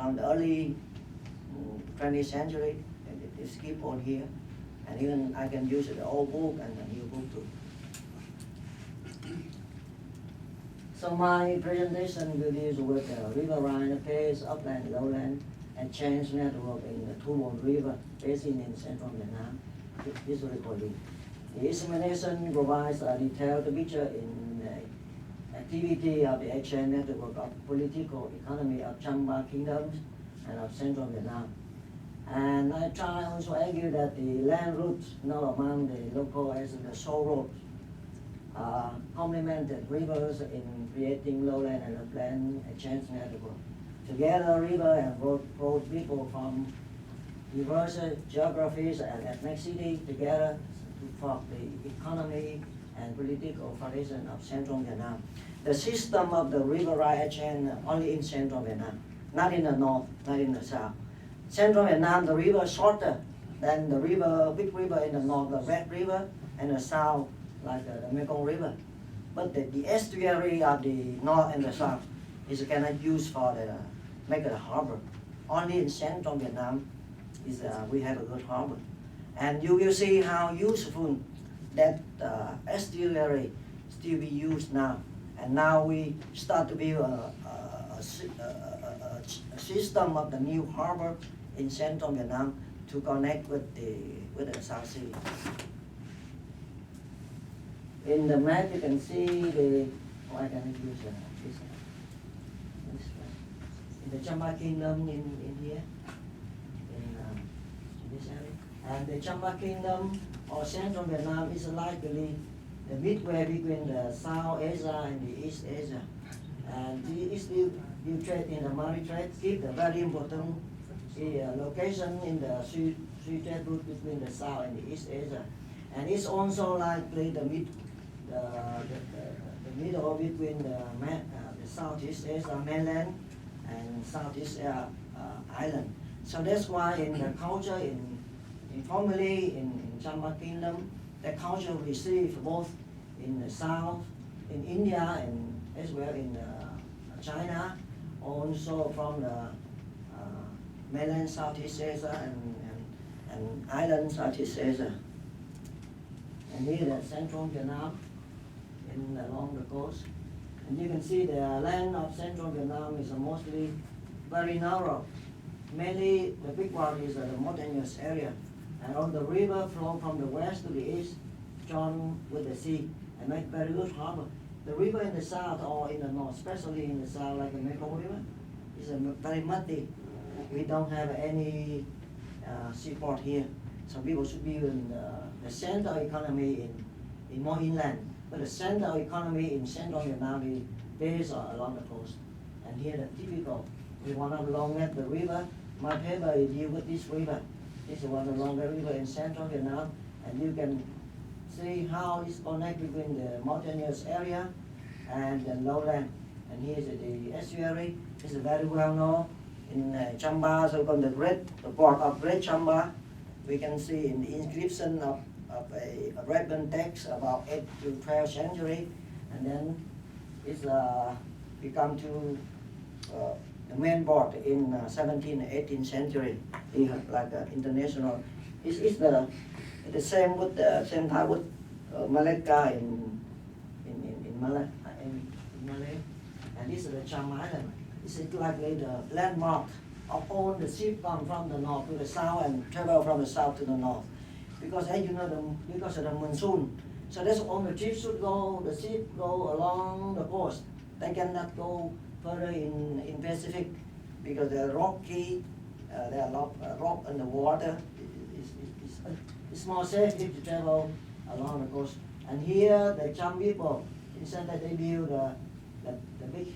from the early 20th century. And it's keep on here. And even I can use the old book and the new book too. So my presentation will deal with the riverine phase, upland, lowland, and change network in the Thu Mon River basin in central Vietnam. Historically, the examination provides a detailed picture in the activity of the exchange network of political economy of Chamba kingdoms and of central Vietnam. And I try also argue that the land routes known among the local as the shoal roads complemented rivers in creating lowland and upland exchange network. Together, river and road brought people from diverse geographies and ethnicity together to form the economy and political foundation of central Vietnam. The system of the river right exchange only in central Vietnam, not in the north, not in the south. Central Vietnam, the river shorter than the river, big river in the north, the Red River, and the south, like the Mekong River. But the estuary of the north and the south is cannot use for the make a harbor. Only in central Vietnam is we have a good harbor. And you will see how useful that estuary still be used now. And now we start to build a system of the new harbor in central Vietnam to connect with the South Sea. In the map you can see the, I can use this one. In the Chamba Kingdom in here, in this area. And the Chamba Kingdom or central Vietnam is likely the midway between the South Asia and the East Asia. And the East you trade in the money trade, keep the very important location in the free trade route between the South and the East Asia. And it's also likely the middle between the Southeast Asia mainland and Southeast Asia island. So that's why in the culture, informally in Chamba Kingdom, the culture received both in the South, in India, and as well in China, also from the mainland Southeast Asia and island Southeast Asia. And here the central Vietnam along the coast. And you can see the land of central Vietnam is mostly very narrow. Mainly the big one is the mountainous area. And on the river flow from the west to the east, join with the sea and make very good harbor. The river in the south or in the north, especially in the south like the Mekong River, is very muddy. We don't have any seaport here. Some people should be in the center economy in more inland. But the center economy in central Vietnam is based along the coast. And here the typical, we want to along the river. My paper is deal with this river. This is one along the river in central Vietnam. And you can see how it's connected between the mountainous area and the lowland. And here's the estuary. It's very well known in Chamba, so called the port of Great Chamba. We can see in the inscription of a written text about 8th to 12th century, and then it's become to the main port in 17th and 18th century. Like international, it's the same with the same type with Malacca in Malay, and this is the Cham Island. It's likely the landmark of all the ships come from the north to the south and travel from the south to the north. Because as you know, because of the monsoon, so that's all the ships should go. The ship go along the coast. They cannot go further in Pacific because they're rocky. There are rock in the water. It's more safe if you travel along the coast. And here the Cham people, instead that they build the big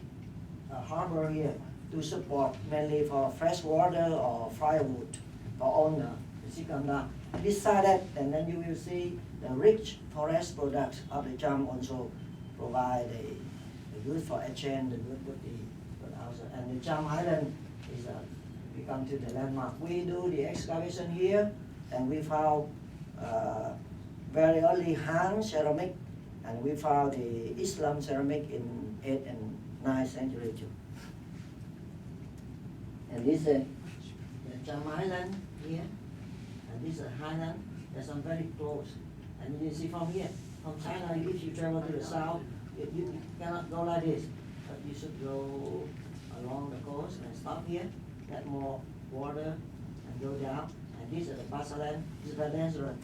harbor here to support mainly for fresh water or firewood for all the Sikanda. Beside that, and then you will see the rich forest products of the Cham also provide the good for exchange, the good with the outside. And the Cham Island is become to the landmark. We do the excavation here, and we found very early Han ceramic, and we found the Islam ceramic in 8th and 9th century too. And this is the Cham Island here, and this is Highland. There's some very close. And you see from here, from China, if you travel to the south, you cannot go like this, but you should go along the coast and stop here, get more water, and go down. And this is the Basaland. This is the Lanzarote,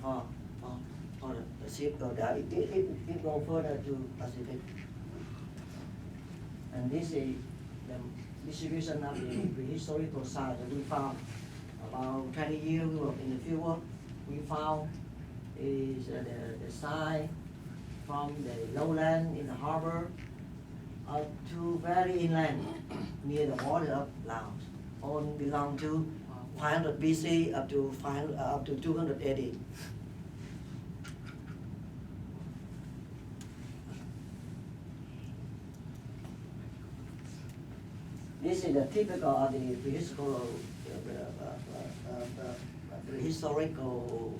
or the ship go down. It go further to Pacific. And this is the distribution of the prehistorical site that we found. About 20 years we were in the field work. We found is the site from the lowland in the harbor up to very inland near the border of Laos. All belong to 500 BC up to 200 AD. This is the typical of the prehistorical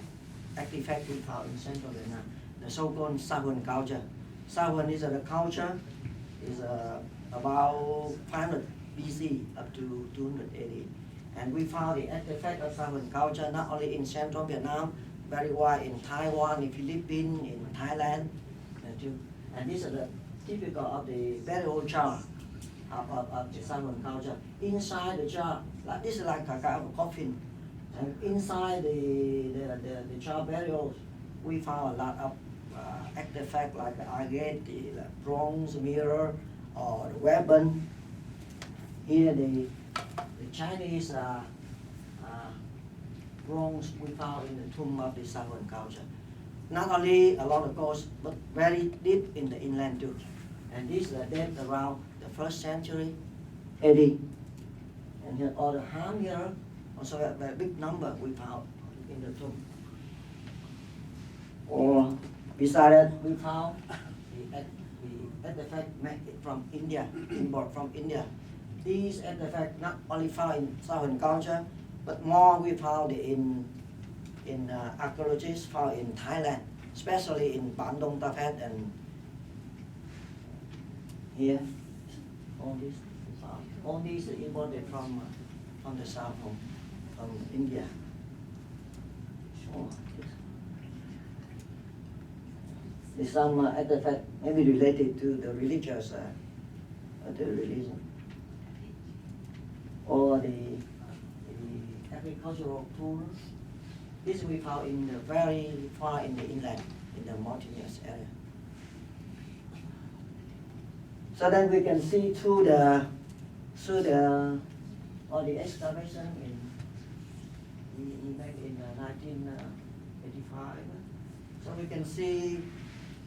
artifact we found in central Vietnam, the so-called Sa Huỳnh culture. Sa Huỳnh is the culture is about 500 BC up to 200 AD. And we found the artifact of Sa Huỳnh culture not only in central Vietnam, very wide in Taiwan, in Philippines, in Thailand, too. And this is the typical of the very old jar of the Sa Huỳnh culture. Inside the jar, like this is like a kind of coffin. And inside the jar burials, we found a lot of artifacts like the agate, the bronze mirror, or the weapon. Here the Chinese bronze we found in the tomb of the Sa Huỳnh culture. Not only along the coast, but very deep in the inland too. And these are dated around the 1st century AD. And here all the ham here, also a very big number we found in the tomb. Or beside that, we found the artifact made from India, import from India. These artifacts not only found in Sa Huỳnh culture, but more we found in archaeologists found in Thailand, especially in Ban Dong Ta Phet and here. All these we found. All these are imported from the south, from India. Oh, there's some artifact maybe related to the religious, the religion, or the agricultural tools. This we found in the very far in the inland, in the mountainous area. So then we can see through the excavation in 1985. So we can see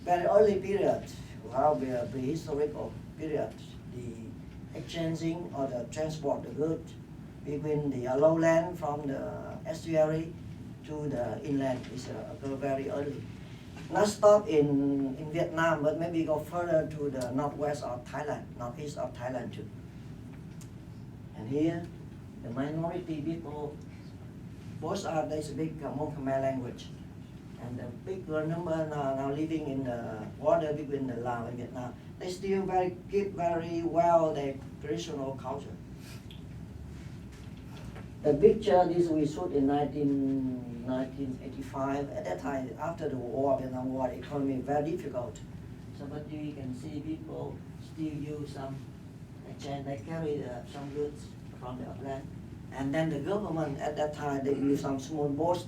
very early period, how the prehistorical period, the exchanging or the transport the goods between the lowland from the estuary to the inland is very early. Not stop in Vietnam, but maybe go further to the northwest of Thailand, northeast of Thailand too. And here, the minority people, both are they speak Hmong Khmer language, and the bigger number now living in the border between the Laos and Vietnam. They still keep very well their traditional culture. The picture this we shoot in 1985. At that time, after the war, Vietnam War, the economy very difficult. So, but you can see people still use some exchange. They carry some goods from the upland, and then the government at that time they use some small boats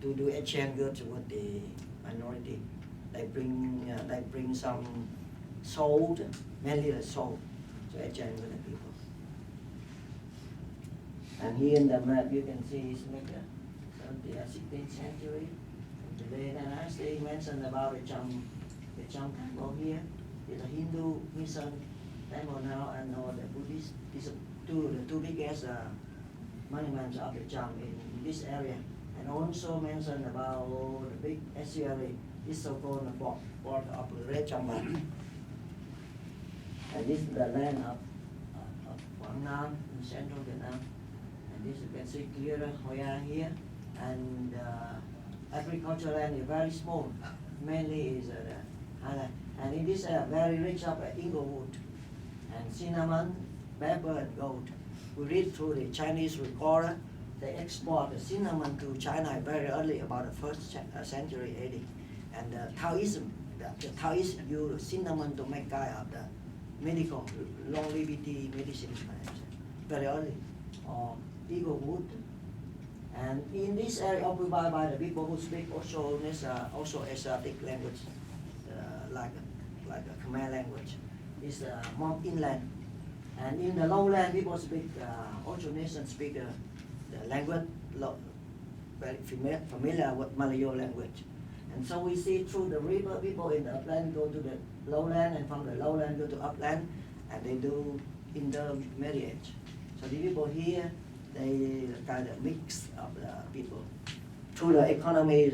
to do exchange goods with the minority. They bring some salt, mainly the salt, to exchange with the people. And here in the map you can see it's like the 16th century. Today, then I say mentioned about the Tran temple here. It's a Hindu mission temple now, and the Buddhist. These are the two biggest monuments of the Tran in this area. And also mentioned about the big estuary, this so-called port of Red Chamban. And this is the land of Quảng Nam in central Vietnam. And this you can see clearer Hoi An here. And agricultural land is very small, mainly is the highland. And in this area, very rich of inglewood and cinnamon, pepper and gold. we read through the Chinese recorder, they export the cinnamon to China very early, about the first century AD. And Taoism, the Taoists use cinnamon to make kind of the medical longevity medicine very early, or eagle wood. And in this area occupied by the people who speak also this also Asiatic language, like a Khmer language, is more inland. And in the lowland, people speak also nations speak the language very familiar with Malayo language. And so we see through the river, people in the upland go to the lowland, and from the lowland go to upland, and they do intermarriage. So the people here, they kind of mix of the people. Through the economy,